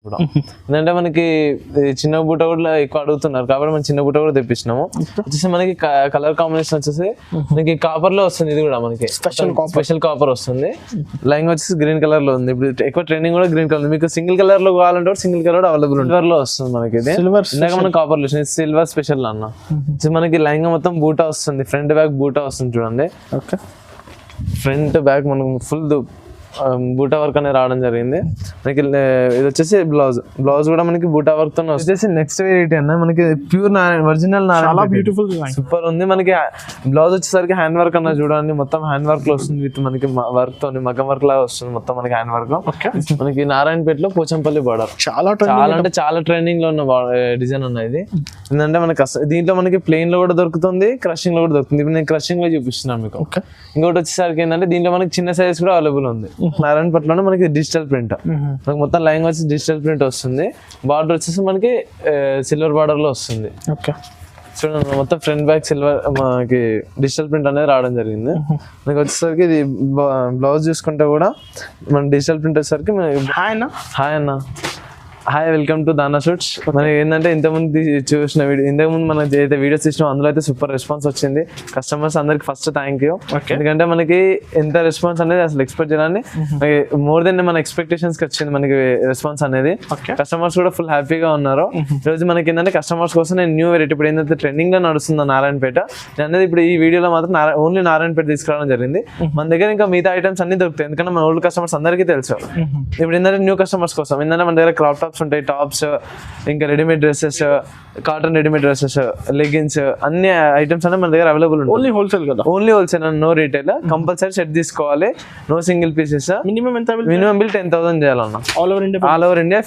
కూడా. ఎందుకంటే మనకి చిన్న బూట కూడా ఎక్కువ అడుగుతున్నారు కాబట్టి మనం చిన్న బూట కూడా తెప్పించినాము. వచ్చేసి మనకి కలర్ కాంబినేషన్ వచ్చేసి మనకి కాపర్ లో వస్తుంది. ఇది కూడా మనకి స్పెషల్ కాపర్ వస్తుంది. లైన్ వచ్చేసి గ్రీన్ కలర్ లో ఉంది. ఇప్పుడు ఎక్కువ ట్రెండింగ్ కూడా గ్రీన్ కలర్. మీకు సింగిల్ కలర్ లో కావాలంటే సింగిల్ కలర్ అవైలబుల్ ఉంది. సిల్వర్ లో వస్తుంది మనకి. ఇది ఇందాక మనం కాపర్ లో సిల్వర్ స్పెషల్ అన్న. మనకి లైన్ మొత్తం బూటా వస్తుంది. ఫ్రంట్ బ్యాక్ బూటా వస్తుంది చూడండి. ఫ్రంట్ బ్యాక్ మనకు ఫుల్ బూటా వర్క్ అనేది రావడం జరిగింది. మనకి ఇది వచ్చేసి బ్లౌజ్ కూడా మనకి బూటా వర్క్ తో వచ్చేసి నెక్స్ట్ వెరైటీ అన్న. మనకి ప్యూర్ ఒరిజినల్ బ్యూటిఫుల్ సూపర్ ఉంది. మనకి బ్లౌజ్ వచ్చేసరికి హ్యాండ్ వర్క్ అన్న చూడండి. మొత్తం హ్యాండ్ వర్క్ లో వస్తుంది. విత్ మనకి వర్క్ తోని మగ్గం వర్క్ లాగా వస్తుంది. మొత్తం మనకి హ్యాండ్ వర్క్ లో మనకి నారాయణపేటలో పోచంపల్లి బార్డర్ చాలా అంటే చాలా ట్రెండింగ్ లో ఉన్న డిజైన్ అన్న. ఇది ఏంటంటే మనకి దీంట్లో మనకి ప్లెయిన్ లో కూడా దొరుకుతుంది, క్రషింగ్ లో కూడా దొరుకుతుంది. ఇప్పుడు నేను క్రషింగ్ లో చూపిస్తున్నాను మీకు. ఇంకోటి వచ్చేసరికి ఏంటంటే దీంట్లో మనకి చిన్న సైజ్ కూడా అవైలబుల్ ఉంది. నారాయణపట్లోనే మనకి డిజిటల్ ప్రింట్. మనకి మొత్తం లైన్ వచ్చి డిజిటల్ ప్రింట్ వస్తుంది. బార్డర్ వచ్చేసి మనకి సిల్వర్ బార్డర్ లో వస్తుంది. చూడండి మొత్తం ఫ్రంట్ బ్యాక్ సిల్వర్ మనకి డిజిటల్ ప్రింట్ అనేది రావడం జరిగింది. మనకి వచ్చేసరికి ఇది బ్లౌజ్ చూసుకుంటే కూడా మన డిజిటల్ ప్రింట్ వచ్చేసరికి హాయ్ అన్న. హాయ్, వెల్కమ్ టు దానా షూట్స్. మనకి ఏంటంటే ఇంతకుముందు చూసిన ఇంతకుముందు మనం ఏదైతే వీడియోస్ ఇచ్చినాం అందులో అయితే సూపర్ రెస్పాన్స్ వచ్చింది. కస్టమర్స్ అందరికి ఫస్ట్ థ్యాంక్ యూ. ఎందుకంటే మనకి ఎంత రెస్పాన్స్ అనేది అసలు ఎక్స్పెక్ట్ చేయాలని మోర్ దెన్ మన ఎక్స్పెక్టేషన్స్ కి వచ్చింది మనకి రెస్పాన్స్ అనేది. కస్టమర్స్ కూడా ఫుల్ హ్యాపీగా ఉన్నారు. ఈరోజు మనకి ఏంటంటే కస్టమర్స్ కోసం నేను న్యూ వెరైటీ ఇప్పుడు ఏంటంటే ట్రెండింగ్ లో నడుస్తుంది నారాయణపేట. నేను అనేది ఇప్పుడు ఈ వీడియోలో మాత్రం ఓన్లీ నారాయణపేట తీసుకురావడం జరిగింది. మన దగ్గర ఇంకా మిగతా ఐటమ్స్ అన్ని దొరుకుతాయి. ఎందుకంటే మన ఓల్డ్ కస్టమర్స్ అందరికీ తెలుసు. ఇప్పుడు ఏంటంటే న్యూ కస్టమర్స్ కోసం ఏంటంటే మన దగ్గర క్రాప్ టాప్స్ ఉంటాయి, టాప్స్, ఇంకా readymade dresses, cotton readymade dresses, leggings, అన్ని ఐటమ్స్ అనేది మన దగ్గర అవైలబుల్ ఉంటాయి. ఓన్లీ హోల్సేల్ కదా, only wholesale and no retail. Compulsory set తీసుకోవాలి, no single pieces. Minimum bill 10,000 చేయాలన్న. All over India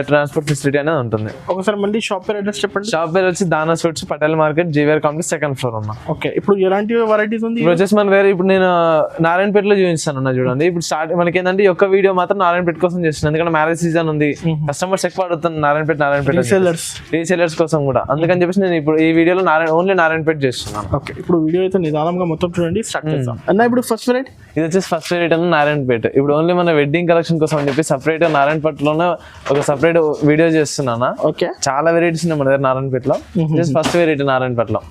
transport facility అనేది ఉంటుంది. ఒకసారి మళ్ళీ షాప్ పేరు అడ్రస్ చెప్పండి. షాప్ పేరు వచ్చి దానా sweets, Patel market, GVR complex, second floor ఉన్నా. ఓకే, ఇప్పుడు ఎలాంటి వెరైటీస్ ఉంది? ఇప్పుడు వచ్చేసి మన దగ్గర ఇప్పుడు నేను నారాయణపేటలో చూపిస్తాను చూడండి. ఇప్పుడు స్టార్ట్ మనకి ఏంటంటే ఈ ఒక్క వీడియో మాత్రం నారాయణపేట కోసం చేస్తున్నాను. ఎందుకంటే మ్యారేజ్ సీజన్ ఉంది, కస్టమర్స్ ఎక్కువ అడుగుతున్నాను నారాయణపేట రీసెలర్స్ కోసం కూడా. అందుకని చెప్పేసి నేను ఇప్పుడు ఈ వీడియోలో ఓన్లీ నారాయణపేట చేస్తున్నాను. ఓకే, ఇప్పుడు వీడియో అయితే నిదానంగా మొత్తం చూడండి, స్టార్ట్ చేద్దాం అన్న. ఇప్పుడు ఫస్ట్ వెరైటీ ఇది వచ్చేసి ఫస్ట్ వెరైటీ అన్న నారాయణపేట. ఇప్పుడు ఓన్లీ మన వెడ్డింగ్ కలెక్షన్ కోసం అని చెప్పి సపరేట్ నారాయణపేటలోనే ఒక సపరేట్ వీడియో చేస్తున్నాను. ఓకే, చాలా వెరైటీస్ ఉన్నాయి మన దగ్గర నారాయణపేటలో. ఫస్ట్ వెరైటీ నారాయణపేటలో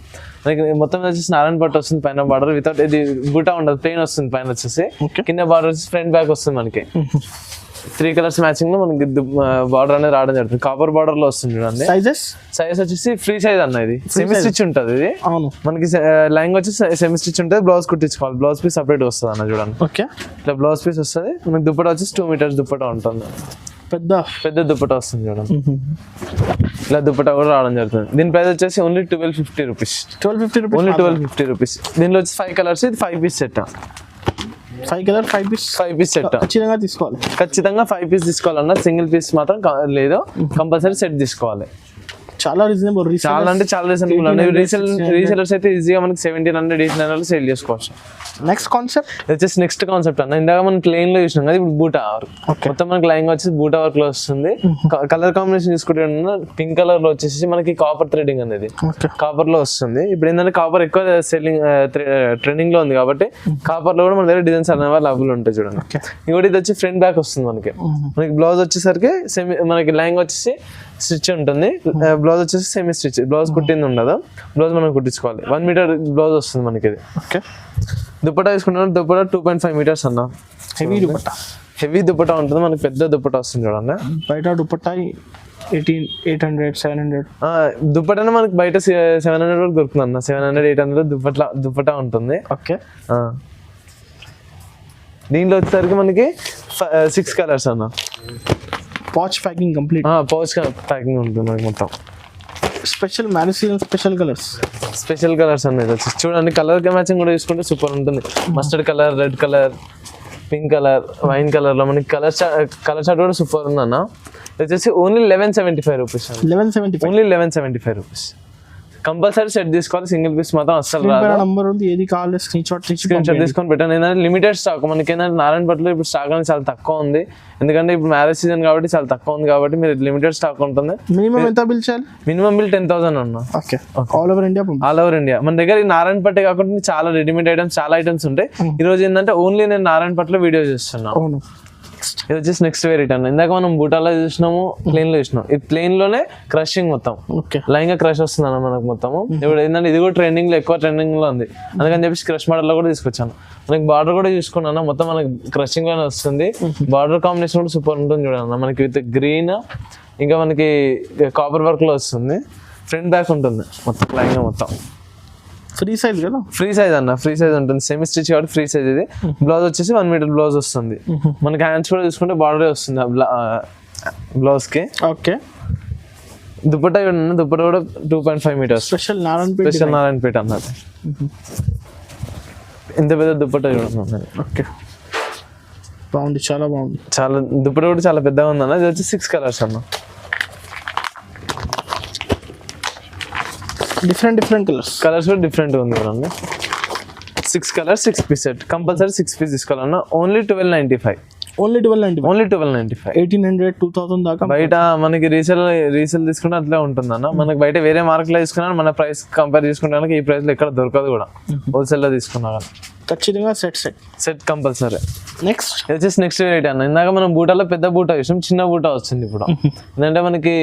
మనకి మొత్తం వచ్చేసి నారాయణపేట వస్తుంది. పైన బార్డర్ వితౌట్ ఇది బూటా ఉండదు, ప్లెయిన్ వస్తుంది. పైన వచ్చేసి కింద బార్డర్ వచ్చేసి ఫ్రంట్ బ్యాక్ వస్తుంది. మనకి 3 కలర్స్ మ్యాచింగ్ లో మనకి బార్డర్ అనేది రావడం జరుగుతుంది. కాపర్ బార్డర్ లో వస్తుంది చూడండి. సైజ్ వచ్చేసి ఫ్రీ సైజ్ అన్న. ఇది సెమీ స్టిచ్ ఉంటుంది. ఇది మనకి లైన్ వచ్చేసి సెమీ స్టిచ్ ఉంటుంది. బ్లౌజ్ కుట్టించుకోవాలి. బ్లౌజ్ పీస్ సపరేట్ వస్తుంది అన్న చూడండి. ఓకే, ఇట్లా బ్లౌజ్ పీస్ వస్తుంది. మనకి దుప్పటా వచ్చేసి 2 మీటర్స్ దుప్పటా ఉంటుంది. పెద్ద దుప్పటా వస్తుంది చూడండి. ఇలా దుప్పటా కూడా రావడం జరుగుతుంది. దీని ప్రైస్ వచ్చేసి ఓన్లీ 1250 రూపీస్. Only 1250 rupees. దీనిలో వచ్చి 5 కలర్స్. ఇది 5 piece set. 5 colour 5 piece set ఖచ్చితంగా 5 పీస్ తీసుకోవాలన్నా. సింగిల్ పీస్ మాత్రం లేదు, కంపల్సరీ సెట్ తీసుకోవాలి. చాలా రీజనబుల్, చాలా అంటే చాలా రీజనబుల్. రీసెలర్స్ అయితే ఈజీగా మనకి 1700, 1800 సేల్ చేసుకోవచ్చు. నెక్స్ట్ కాన్సెప్ట్ వచ్చేసి నెక్స్ట్ కాన్సెప్ట్ అన్న. ఇందాక మనం ప్లెయిన్ లో చూసినాం కదా, ఇప్పుడు బూటా వర్క్. మొత్తం మనకి లైన్ వచ్చేసి బూటా వర్క్ లో వస్తుంది. కలర్ కాంబినేషన్ చూసుకుంటే పింక్ కలర్ లో వచ్చేసి మనకి కాపర్ థ్రెడింగ్ అనేది కాపర్ లో వస్తుంది. ఇప్పుడు ఏంటంటే కాపర్ ఎక్కువ సెల్లింగ్ ట్రెండింగ్ లో ఉంది కాబట్టి కాపర్ లో కూడా మన దగ్గర డిజైన్స్ అనేవి అవైలబుల్ ఉంటాయి చూడండి. ఇంకోటి ఇది వచ్చి ఫ్రంట్ బ్యాక్ వస్తుంది. మనకి బ్లౌజ్ వచ్చేసరికి మనకి లైన్ వచ్చేసి స్టిచ్ ఉంటుంది. బ్లౌజ్ వచ్చేసి సెమీ స్టిచ్. బ్లౌజ్ కుట్టింది ఉండదు, బ్లౌజ్ మనం కుట్టించుకోవాలి. 1 మీటర్ బ్లౌజ్ వస్తుంది మనకి. ఇది ఓకే. దుప్పటా తీసుకుంటున్నాం. దుప్పటా 2.5 మీటర్స్ అన్న. హెవీ దుప్పటా ఉంటుంది మనకి. పెద్ద దుప్పటా వస్తుంది చూడండి. బయట దుప్పటా 800, 700 దుప్పటానే మనకి బయట 700 వరకు దొరుకుతుంది అన్న. 700, 800 దుప్పటా ఉంటుంది. ఓకే, దీంట్లో వచ్చేసరికి మనకి 6 కలర్స్ అన్న. Pouch packing complete. Pouch packing ఉంటుంది మనకి మొత్తం. స్పెషల్ మ్యారేజ్ స్పెషల్ కలర్స్ అనేది వచ్చి చూడండి. కలర్ మ్యాచింగ్ కూడా చూసుకుంటే సూపర్ ఉంటుంది. Mustard colour, red colour, pink colour, wine colour లో మనకి కలర్ చార్ట్ కూడా సూపర్ ఉంది అన్న. వచ్చేసి only 1175 rupees. Only 1175 rupees. Compulsory set తీసుకోవాలి. సింగిల్ పీస్ మాత్రం అస్సలు రాదు. ఏది కావాలి స్క్రీన్ షాట్ తీసుకొని పెట్టాను. ఏంటంటే లిమిటెడ్ స్టాక్ మనకి. ఏంటంటే నారాయణపేటలో ఇప్పుడు స్టాక్ అనేది చాలా తక్కువ ఉంది. ఎందుకంటే ఇప్పుడు మ్యారేజ్ సీజన్ కాబట్టి చాలా తక్కువ ఉంది కాబట్టి మీరు లిమిటెడ్ స్టాక్ ఉంటుంది. మినిమం ఎంత బిల్ చేయాలి? మినిమం బిల్ 10,000 అన్న. Okay, all over India. మన దగ్గర నారాయణపేట కాకుండా చాలా రెడీమేడ్ ఐటమ్స్, చాలా ఐటమ్స్ ఉంటాయి. ఈ రోజు ఏంటంటే ఓన్లీ నేను నారాయణపేటలో వీడియో చేస్తున్నాను. నెక్స్ట్ ఇది వచ్చేసి నెక్స్ట్ వెరైటీ అన్న. ఇందాక మనం బూటాలో చూసినాము, ప్లేన్ లో చూసినాం. ఈ ప్లేన్ లోనే క్రషింగ్ మొత్తం ఓకే లైన్ గా క్రష్ వస్తుంది అన్న మనకు మొత్తము. ఇప్పుడు ఏంటంటే ఇది కూడా ట్రెండింగ్ లో ఎక్కువ ట్రెండింగ్ లో ఉంది, అందుకని చెప్పేసి క్రష్ మోడల్ లో కూడా తీసుకొచ్చాను. మనకి బార్డర్ కూడా చూసుకున్నా మొత్తం మనకి క్రషింగ్ లోనే వస్తుంది. బార్డర్ కాంబినేషన్ కూడా సూపర్ ఉంటుంది చూడన్న. మనకి విత్ గ్రీన్ ఇంకా మనకి కాపర్ వర్క్ లో వస్తుంది. ఫ్రంట్ బ్యాక్ ఉంటుంది మొత్తం లైన్ గా మొత్తం. ఫ్రీ సైజ్ కదా? ఫ్రీ సైజ్ అన్న, ఫ్రీ సైజ్ ఉంటుంది. సెమీ స్టిచ్ కాబట్టి ఫ్రీ సైజ్. ఇది బ్లౌజ్ వచ్చేసి 1 మీటర్ బ్లౌజ్ వస్తుంది. మనకి హ్యాండ్స్ కూడా చూసుకుంటే బార్డర్ వస్తుంది బ్లౌజ్ కి. ఓకే దుపట్టా చూడండి, దుపట్టా కూడా 2.5 మీటర్స్ స్పెషల్ నారాయణపేట అన్నది. ఇంత పెద్ద దుపట్టా చూడండి. ఓకే బాగుంది, చాలా బాగుంది. చాలా దుపట్టా కూడా చాలా పెద్దగా ఉంది అన్న. ఇది వచ్చి 6 కలర్స్ అన్న. డిఫరెంట్ కలర్స్ కూడా డిఫరెంట్ ఉంది చూడండి. 6 colours 6 piece set. Compulsory 6 piece తీసుకోవాలన్నా. ఓన్లీ 1295. ఓన్లీ 1295. 1800 2000 దాకా బయట మనకి రీసేల్ తీసుకుంటే అట్లే ఉంటుంది అన్న. మనకి బయట వేరే మార్కెట్ లో తీసుకున్నా మన ప్రైస్ కంపేర్ చేసుకుంటే ఈ ప్రైస్ లో ఎక్కడ దొరకదు కూడా. హోల్సేల్ లో తీసుకున్నా కానీ ఖచ్చితంగా సెట్ కంపల్సరీ. నెక్స్ట్ వచ్చేసి నెక్స్ట్ వెరైటీ అన్న. ఇందాక మనం బూటాలో పెద్ద బూటా చూసాం, చిన్న బూటా వచ్చింది ఇప్పుడు. ఎందుకంటే మనకి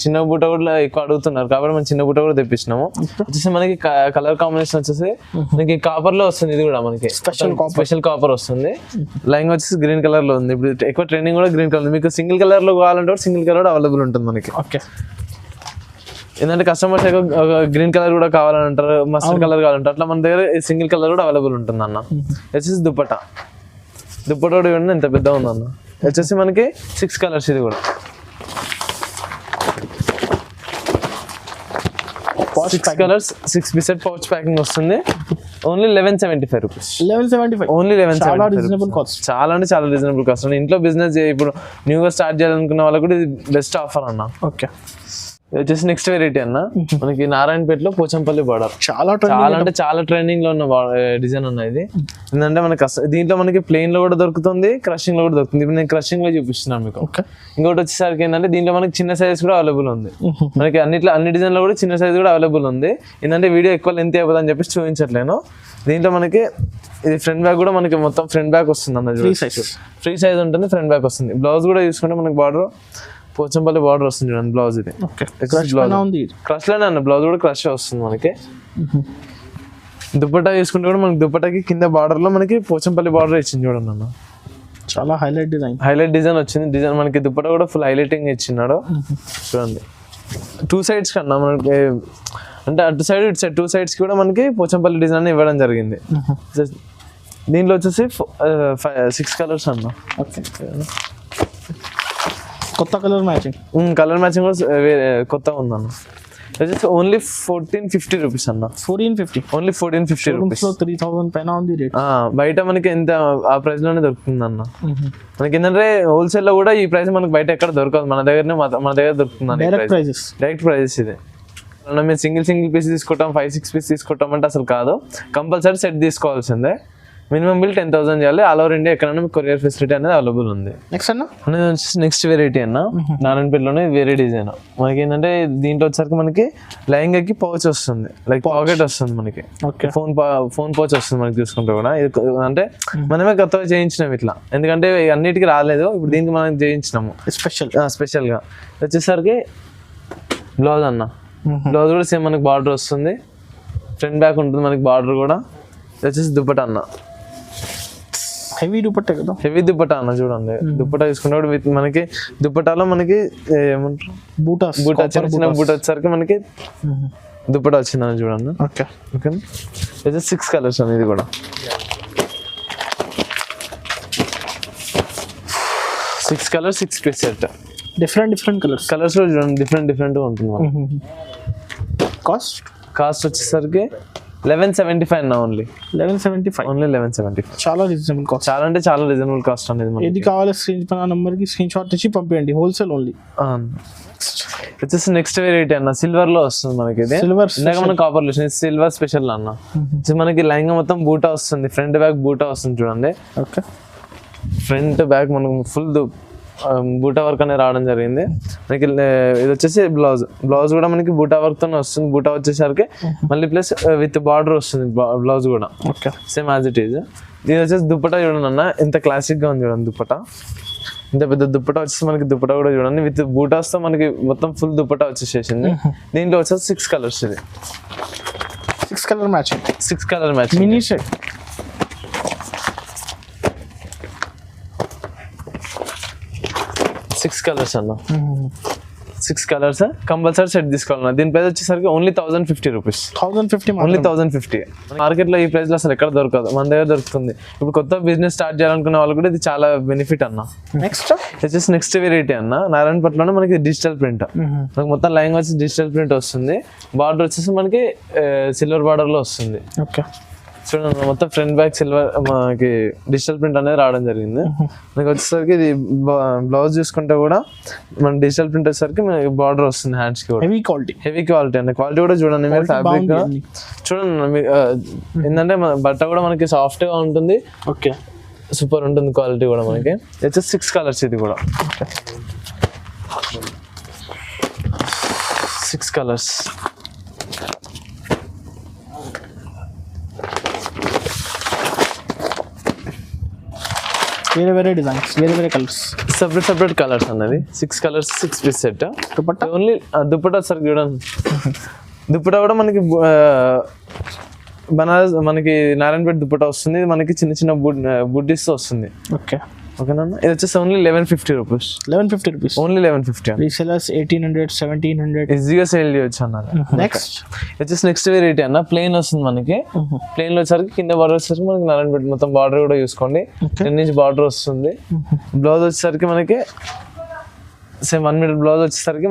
చిన్న బూటా కూడా ఎక్కువ అడుగుతున్నారు కాబట్టి మనం చిన్న బూటా కూడా తెప్పించినాము. వచ్చేసి మనకి కలర్ కాంబినేషన్ వచ్చేసి మనకి కాపర్ లో వస్తుంది. ఇది కూడా మనకి స్పెషల్ కాపర్ వస్తుంది. లైన్ వచ్చేసి గ్రీన్ కలర్ లో ఉంది. ఇప్పుడు ఎక్కువ ట్రెండింగ్ కూడా గ్రీన్ కలర్. మీకు సింగిల్ కలర్ లో కావాలంటే సింగిల్ కలర్ కూడా అవైలబుల్ ఉంటుంది మనకి. ఓకే ఏంటంటే కస్టమర్స్ గ్రీన్ కలర్ కూడా కావాలని అంటారు, మస్టర్డ్ కలర్ కావాలంటారు. అట్లా మన దగ్గర సింగిల్ కలర్ కూడా అవైలబుల్ ఉంటుంది అన్న. వచ్చేసి దుపట్టా కూడా చూడండి ఎంత పెద్ద ఉంది అన్న. వచ్చేసి మనకి 6 కలర్స్. ఇది కూడా 6 colours 6 piece set pouch packing వస్తుంది. Only 1175 rupees. 1175 only 1175. Reasonable cost. చాలా అంటే చాలా రీజనబుల్ కాస్ట్ అన్న. ఇంట్లో బిజినెస్ ఇప్పుడు న్యూగా స్టార్ట్ చేయాలనుకున్న వాళ్ళకి కూడా ఇది బెస్ట్ ఆఫర్ అన్న. ఓకే వచ్చేసి నెక్స్ట్ వెరైటీ అన్న. మనకి నారాయణపేటలో పోచంపల్లి బార్డర్. చాలా అంటే చాలా ట్రెండింగ్ లో ఉన్న డిజైన్ అన్న. ఇది ఏంటంటే మనకి దీంట్లో మనకి ప్లెయిన్ లో కూడా దొరుకుతుంది, క్రషింగ్ లో కూడా దొరుకుతుంది. ఇప్పుడు నేను క్రషింగ్ లో చూపిస్తున్నాను మీకు. ఇంకోటి వచ్చేసరికి ఏంటంటే దీంట్లో మనకి చిన్న సైజ్ కూడా అవైలబుల్ ఉంది. మనకి అన్ని డిజైన్ లో కూడా చిన్న సైజ్ కూడా అవైలబుల్ ఉంది. ఏంటంటే వీడియో ఎక్కువ లెంత్ అయిపోతుంది అని చెప్పేసి చూపించట్లేను. దీంట్లో మనకి ఇది ఫ్రంట్ బ్యాక్ కూడా మనకి మొత్తం ఫ్రంట్ బ్యాక్ వస్తుంది అన్న. ఫ్రీ సైజ్ ఉంటుంది, ఫ్రంట్ బ్యాక్ వస్తుంది. బ్లౌజ్ కూడా చూసుకుంటే మనకి బార్డర్ పోచంపల్లి బార్డర్ వస్తుంది చూడండి. బ్లౌజ్ ఇది క్రష్ లోనే అన్న. బ్లౌజ్ కూడా క్రష్ వస్తుంది మనకి. దుపట్టా తీసుకుంటే కూడా మనకి దుపట్టాకి కింద బార్డర్ లో మనకి పోచంపల్లి బార్డర్ ఇచ్చింది చూడండి అన్న. చాలా హైలైట్ డిజైన్ వచ్చింది. డిజైన్ మనకి దుపట్టా కూడా ఫుల్ హైలైటింగ్ ఇచ్చినాడు చూడండి. 2 సైడ్స్ కన్నా మనకి అంటే అటు సైడ్ ఇటు సైడ్ 2 సైడ్స్ కూడా మనకి పోచంపల్లి డిజైన్ ఇవ్వడం జరిగింది. దీంట్లో వచ్చేసి 6 కలర్స్ అన్న. కొత్త కలర్ మ్యాచింగ్ కూడా కొత్తగా ఉందన్న. వచ్చేసి ఓన్లీ 1450 రూపీస్ అన్న. 1450. Only 1450 rupees. 3000 పైన ఉంది రేట్. బయట మనకి ఎంత ఆ ప్రైస్ లోనే దొరుకుతుంది అన్న. మనకి ఏంటంటే హోల్సేల్ లో కూడా ఈ ప్రైస్ మనకి బయట ఎక్కడ దొరకదు, మన దగ్గర దొరుకుతుంది. డైరెక్ట్ ప్రైజెస్ ఇది. మేము సింగిల్ పీస్ తీసుకుంటాం, 5-6 పీస్ తీసుకుంటాం అంటే అసలు కాదు. కంపల్సరీ సెట్ తీసుకోవాల్సిందే. మినిమం బిల్ 10,000 చేయాలి. ఆల్ ఓవర్ ఇండియా ఎక్కడైనా మీకు కొరియర్ ఫెసిలిటీ అనేది అవైలబుల్ ఉంది. నెక్స్ట్ వెరైటీ అన్న. నారాయణపేటలోనే వేరే డిజైన్. మనకి ఏంటంటే దీంట్లో వచ్చేసరికి మనకి లెహంగాకి పౌచ్ వస్తుంది, లైక్ పాకెట్ వస్తుంది మనకి. ఫోన్ పౌచ్ వస్తుంది మనకి చూసుకుంటే కూడా. అంటే మనమే కొత్తగా చేయించినాం ఇట్లా, ఎందుకంటే అన్నిటికీ రాలేదు. ఇప్పుడు దీనికి మనం చేయించినాము స్పెషల్ గా. వచ్చేసరికి బ్లౌజ్ అన్న. బ్లౌజ్ కూడా సేమ్ మనకి బార్డర్ వస్తుంది, ఫ్రంట్ బ్యాక్ ఉంటుంది మనకి బార్డర్ కూడా. వచ్చేసి దుపట్టా అన్న. హెవీ దుపట్టా కదా, హెవీ దుపట్టా అన్న. చూడండి దుపట్టా తీసుకున్నప్పుడు విత్ మనకి దుపట్టాలో మనకి ఏమంటారు బూటా చిన్న బూటా వచ్చేసరికి మనకి దుపట్టా వచ్చిందని చూడండి. Okay okay. ఇది 6 కలర్స్ అని. ఇది కూడా 6 colours 6 piece set. Different colours కూడా చూడండి డిఫరెంట్ గా ఉంటుంది. కాస్ట్ వచ్చేసరికి 1175 అన్న. ఓన్లీ 1175. చాలా రీజనబుల్ కాస్ట్. చాలా అంటే చాలా రీజనబుల్ కాస్ట్ అనేది. ఏది కావాలి నంబర్ కి స్క్రీన్ షాట్ ఇచ్చి పంపించండి. Wholesale only. వచ్చేసి నెక్స్ట్ వెరైటీ అన్న. సిల్వర్ లో వస్తుంది మనకి. ఇది ఇందాక మనం కాపర్ లో సిల్వర్ స్పెషల్ అన్న. మనకి లైంగా మొత్తం బూటా వస్తుంది, ఫ్రంట్ బ్యాక్ బూటా వస్తుంది చూడండి. ఓకే. ఫ్రంట్ బ్యాక్ మనకు ఫుల్ బూటా వర్క్ అనేది రావడం జరిగింది మనకి. ఇది వచ్చేసి బ్లౌజ్ కూడా మనకి బూటా వర్క్ తోనే వస్తుంది. బూటా వచ్చేసరికి మళ్ళీ ప్లస్ విత్ బార్డర్ వస్తుంది బ్లౌజ్ కూడా సేమ్ యాజ్ ఇట్ ఈజ్. ఇది వచ్చేసి దుపట్టా చూడండి అన్న, ఎంత క్లాసిక్ గా ఉంది చూడండి దుపట్టా. ఇంత పెద్ద దుప్పటా వచ్చేసి మనకి దుప్పటా కూడా చూడండి విత్ బూటాస్ తో మనకి మొత్తం ఫుల్ దుప్పటా వచ్చేసేసింది. దీంట్లో వచ్చేసి 6 కలర్స్, ఇది 6 colour matching, 6 colour match mini shirt. 6 colours అన్న, 6 కలర్స్ కంపల్సరీ సెట్ తీసుకోవాలన్నా. దీని ప్రైస్ వచ్చేసరికి ఓన్లీ 1050 రూపీస్. 1050 ఓన్లీ 1050. మార్కెట్ లో ఈ ప్రైస్ లో అసలు ఎక్కడ దొరకదు, మన దగ్గర దొరుకుతుంది. ఇప్పుడు కొత్త బిజినెస్ స్టార్ట్ చేయాలనుకున్న వాళ్ళు కూడా ఇది చాలా బెనిఫిట్ అన్న. నెక్స్ట్ వెరైటీ అన్న, నారాయణపట్నంలో మనకి డిజిటల్ ప్రింట్. మనకి మొత్తం లైన్ వచ్చి డిజిటల్ ప్రింట్ వస్తుంది. బార్డర్ వచ్చేసి మనకి సిల్వర్ బార్డర్ లో వస్తుంది. ఓకే, చూడండి మొత్తం ఫ్రంట్ బ్యాక్ సిల్వర్ మనకి డిజిటల్ ప్రింట్ అనేది రావడం జరిగింది. మనకి వచ్చేసరికి ఇది బ్లౌజ్ చూసుకుంటే కూడా మన డిజిటల్ ప్రింట్ వచ్చేసరికి మనకి బార్డర్ వస్తుంది హ్యాండ్స్ కి కూడా. హెవీ క్వాలిటీ అండి. క్వాలిటీ కూడా చూడండి మీరు, ఫ్యాబ్రిక్ చూడండి ఏంటంటే బట్ట కూడా మనకి సాఫ్ట్ గా ఉంటుంది. ఓకే, సూపర్ ఉంటుంది క్వాలిటీ కూడా మనకి. వచ్చేసి 6 కలర్స్, ఇది కూడా 6 కలర్స్. వేరే డిజైన్స్, వేరే కలర్స్, సెపరేట్ కలర్స్ అన్నది. 6 colours 6 piece set. Dupatta only dupatta sir చూడండి. దుపట్టా కూడా మనకి బనారస్ మనకి నారాయణపేట దుపట్టా వస్తుంది. ఇది మనకి చిన్న చిన్న బుడ్డీస్ వస్తుంది. ఓకే, ఓకేనా. ఇది వచ్చేసి only 1150 rupees. 1150 rupees, only 1150. Resellers 1800 1700 ఈజీగా సేల్ చేయొచ్చు అన్నారు. నెక్స్ట్ వెరైటీ అన్న, ప్లెయిన్ వస్తుంది మనకి. ప్లెయిన్ లో వచ్చేసరికి కింద బార్డర్ వచ్చేసరికి మనకి నారాయణపేట మొత్తం బార్డర్ కూడా చూసుకోండి. 10 ఇంచ్ బార్డర్ వస్తుంది. బ్లౌజ్ వచ్చేసరికి మనకి సేమ్ 1 మీటర్ బ్లౌజ్ వచ్చేసరికి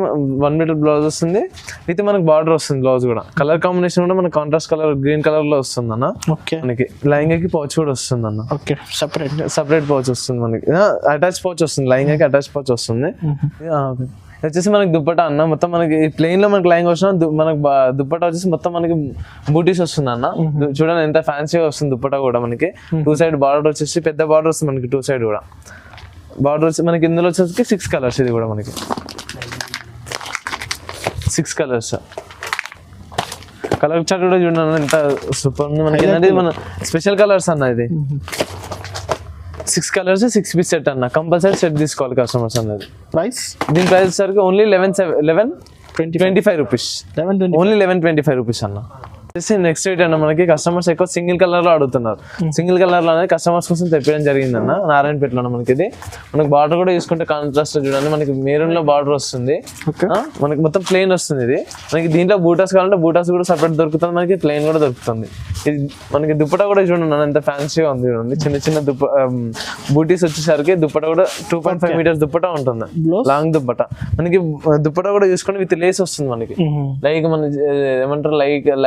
1 మీటర్ బ్లౌజ్ వస్తుంది. విత్ మనకి బార్డర్ వస్తుంది. బ్లౌజ్ కూడా కలర్ కాంబినేషన్ కూడా మనకి కాంట్రాస్ట్ కలర్ గ్రీన్ కలర్ లో వస్తుంది అన్న. ఓకే, మనకి లైంగాకి పౌచ్ కూడా వస్తుంది అన్న. ఓకే, సపరేట్ పౌచ్ వస్తుంది మనకి. అటాచ్ పౌచ్ వస్తుంది, లైంగాకి అటాచ్ పౌచ్ వస్తుంది. వచ్చేసి మనకి దుప్పటా అన్న, మొత్తం మనకి ప్లెయిన్ లో మనకి లైన్ వచ్చిన మనకి దుప్పటా వచ్చేసి మొత్తం మనకి బూటీస్ వస్తుంది అన్న. చూడండి ఎంత ఫ్యాన్సీగా వస్తుంది దుప్పటా కూడా మనకి. 2 సైడ్ బార్డర్ వచ్చేసి పెద్ద బార్డర్ వస్తుంది మనకి. 2 సైడ్ కూడా బార్డర్ వచ్చి మనకి ఇందులో వచ్చేసి 6 కలర్స్. ఇది కూడా మనకి 6 కలర్స్. కలర్ చార్ట్ కూడా చూడండి ఎంత సూపర్ ఉంది మనకి. ఏంటంటే మన స్పెషల్ కలర్స్ అన్న. ఇది 6 కలర్స్ 6 పీస్ సెట్ అన్న. కంపల్సరీ సెట్ తీసుకోవాలి కస్టమర్స్ అన్నది. దీని ప్రైస్ సరికి ఓన్లీ 1125 రూపీస్. ఓన్లీ 1125 రూపీస్ అన్న. నెక్స్ట్ రేట్ అన్న, మనకి కస్టమర్స్ ఎక్కువ సింగిల్ కలర్ లో అడుగుతున్నారు. సింగిల్ కలర్ లో అనేది కస్టమర్స్ కోసం తెప్పడం జరిగింది అన్న. నారాయణపేటలో మనకి ఇది మనకి బార్డర్ కూడా చూసుకుంటే కాంట్రాస్ట్ చూడండి మనకి మెరూన్ లో బార్డర్ వస్తుంది. మనకి మొత్తం ప్లెయిన్ వస్తుంది. ఇది మనకి దీంట్లో బూటాస్ కావాలంటే బూటాస్ కూడా సపరేట్ దొరుకుతుంది. మనకి ప్లెయిన్ కూడా దొరుకుతుంది. ఇది మనకి దుప్పటా కూడా చూడండి ఎంత ఫ్యాన్సీగా ఉంది. చూడండి చిన్న చిన్న బూటీస్ వచ్చేసరికి దుప్పటా కూడా 2.5 మీటర్స్ దుప్పటా ఉంటుంది. లాంగ్ దుప్పటా మనకి. దుప్పటా కూడా చూసుకుంటే విత్ లేస్ వస్తుంది మనకి. లైక్ మన ఏమంటారు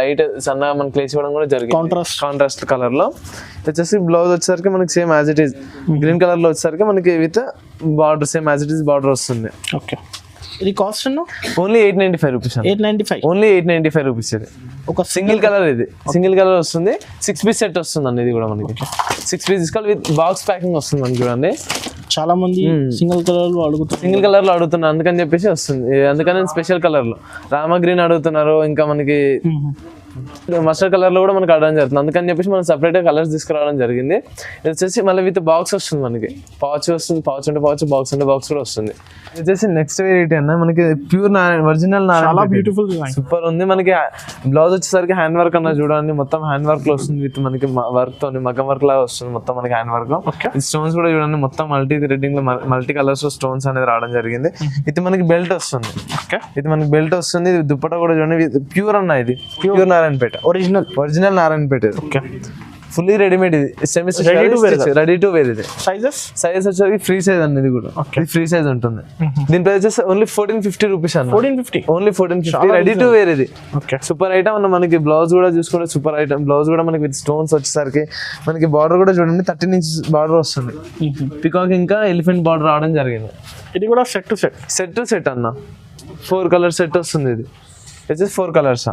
లైట్ సన్నగా మనకి లేస్ ఇవ్వడం కూడా జరిగింది. కాంట్రాస్ట్ కలర్ లో వచ్చేసి బ్లౌజ్ వచ్చేసరికి మనకి same as it is green colour లో వచ్చేసరికి మనకి with border same as it is border వస్తుంది. ఓకే, ఇది cost only 895 rupees. 895 only 895 rupees. ఇది ఒక సింగిల్ కలర్. ఇది సింగిల్ కలర్ వస్తుంది. 6 పీస్ సెట్ వస్తుంది అండి. ఇది కూడా మనకి 6 పీస్ తీసుకోవాలి విత్ బాక్స్ ప్యాకింగ్ వస్తుంది మనకి. చూడండి చాలా మంది సింగిల్ కలర్ లో అడుగుతున్నారు అందుకని చెప్పేసి వస్తుంది. అందుకని స్పెషల్ కలర్ లో రామ గ్రీన్ అడుగుతున్నారు. ఇంకా మనకి మస్టర్డ్ కలర్ లో కూడా మనకి అడగడం జరుగుతుంది. అందుకని చెప్పేసి మనం సపరేట్ గా కలర్స్ తీసుకురావడం జరిగింది. ఇది వచ్చేసి మళ్ళీ విత్ బాక్స్ వస్తుంది మనకి. పౌచ్ వస్తుంది. పౌచ్ అంటే పౌచ్, బాక్స్ అంటే బాక్స్ కూడా వస్తుంది. ఇది వచ్చేసి నెక్స్ట్ వెరైటీ అన్న, మనకి ప్యూర్ ఒరిజినల్ బ్యూటిఫుల్ సూపర్ ఉంది. మనకి బ్లౌజ్ వచ్చేసరికి హ్యాండ్ వర్క్ అన్న చూడండి. మొత్తం హ్యాండ్ వర్క్ లో వస్తుంది. విత్ మనకి వర్క్ తోని మగ్గం వర్క్ లాగా వస్తుంది. మొత్తం మనకి హ్యాండ్ వర్క్. స్టోన్స్ కూడా చూడండి మొత్తం మల్టీ థ్రెడ్డింగ్ లో మల్టీ కలర్స్ స్టోన్స్ అనేది రావడం జరిగింది. ఇది మనకి బెల్ట్ వస్తుంది. ఇది మనకి బెల్ట్ వస్తుంది. దుప్పటా కూడా చూడండి ప్యూర్ అన్న. ఇది pure Narayanpet original Narayanpet. Okay, fully readymade. ఇది సెమీ రెడీ టు వేర్. ఇది సైజ్ వచ్చేసరికి ఫ్రీ సైజ్ అండి. ఇది కూడా ఫ్రీ సైజ్ ఉంటుంది. దీని ప్రైస్ వచ్చేసి ఓన్లీ 1450 రూపీస్ అన్న. 1450 ఓన్లీ 1450 రెడీ టు వేర్. ఇది సూపర్ ఐటమ్ అన్న. మనకి బ్లౌజ్ కూడా చూసుకుంటే సూపర్ ఐటమ్. బ్లౌజ్ కూడా మనకి విత్ స్టోన్స్ వచ్చేసరికి మనకి బార్డర్ కూడా చూడండి 13 ఇంచ్ బార్డర్ వస్తుంది. పికాక్ ఇంకా ఎలిఫెంట్ బార్డర్ రావడం జరిగింది. ఇది కూడా సెట్ టు సెట్ అన్న. 4 కలర్ సెట్ వస్తుంది. ఇది వచ్చేసి 4 కలర్స్.